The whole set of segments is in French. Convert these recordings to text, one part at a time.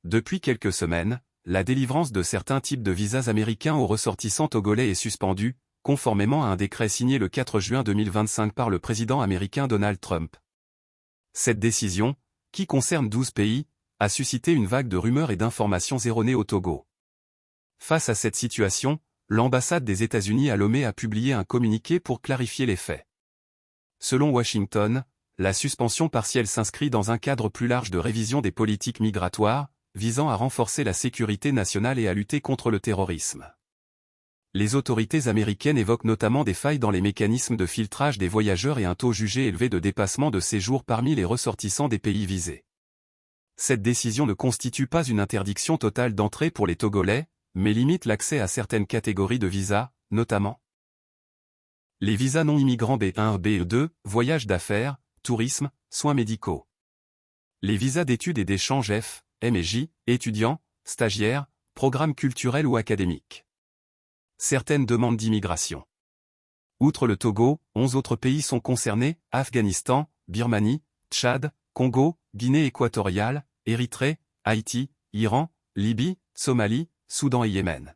Depuis quelques semaines, la délivrance de certains types de visas américains aux ressortissants togolais est suspendue, conformément à un décret signé le 4 juin 2025 par le président américain Donald Trump. Cette décision, qui concerne 12 pays, a suscité une vague de rumeurs et d'informations erronées au Togo. Face à cette situation, l'ambassade des États-Unis à Lomé a publié un communiqué pour clarifier les faits. Selon Washington, la suspension partielle s'inscrit dans un cadre plus large de révision des politiques migratoires, visant à renforcer la sécurité nationale et à lutter contre le terrorisme. Les autorités américaines évoquent notamment des failles dans les mécanismes de filtrage des voyageurs et un taux jugé élevé de dépassement de séjour parmi les ressortissants des pays visés. Cette décision ne constitue pas une interdiction totale d'entrée pour les Togolais, mais limite l'accès à certaines catégories de visas, notamment les visas non-immigrants B1 et B2, voyages d'affaires, tourisme, soins médicaux. Les visas d'études et d'échanges F, M et J, étudiants, stagiaires, programmes culturels ou académiques. Certaines demandes d'immigration. Outre le Togo, 11 autres pays sont concernés, Afghanistan, Birmanie, Tchad, Congo, Guinée équatoriale, Érythrée, Haïti, Iran, Libye, Somalie, Soudan et Yémen.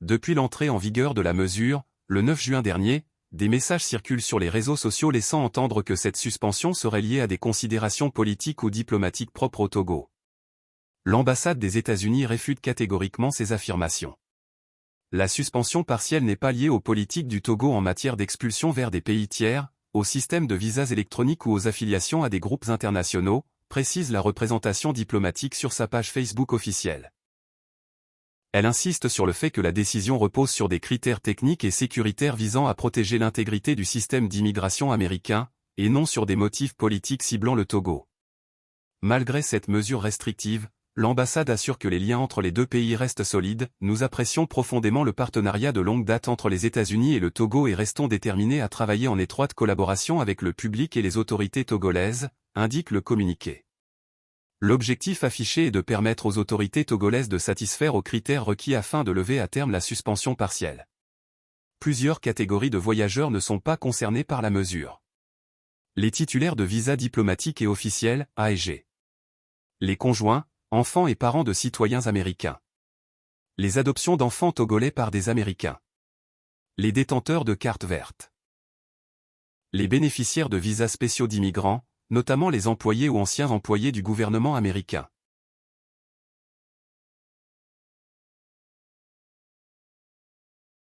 Depuis l'entrée en vigueur de la mesure, le 9 juin dernier, des messages circulent sur les réseaux sociaux laissant entendre que cette suspension serait liée à des considérations politiques ou diplomatiques propres au Togo. L'ambassade des États-Unis réfute catégoriquement ces affirmations. La suspension partielle n'est pas liée aux politiques du Togo en matière d'expulsion vers des pays tiers, au système de visas électroniques ou aux affiliations à des groupes internationaux, précise la représentation diplomatique sur sa page Facebook officielle. Elle insiste sur le fait que la décision repose sur des critères techniques et sécuritaires visant à protéger l'intégrité du système d'immigration américain, et non sur des motifs politiques ciblant le Togo. Malgré cette mesure restrictive, l'ambassade assure que les liens entre les deux pays restent solides. Nous apprécions profondément le partenariat de longue date entre les États-Unis et le Togo et restons déterminés à travailler en étroite collaboration avec le public et les autorités togolaises, indique le communiqué. L'objectif affiché est de permettre aux autorités togolaises de satisfaire aux critères requis afin de lever à terme la suspension partielle. Plusieurs catégories de voyageurs ne sont pas concernés par la mesure. Les titulaires de visas diplomatiques et officiels, A et G. Les conjoints, enfants et parents de citoyens américains. Les adoptions d'enfants togolais par des Américains. Les détenteurs de cartes vertes. Les bénéficiaires de visas spéciaux d'immigrants, notamment les employés ou anciens employés du gouvernement américain.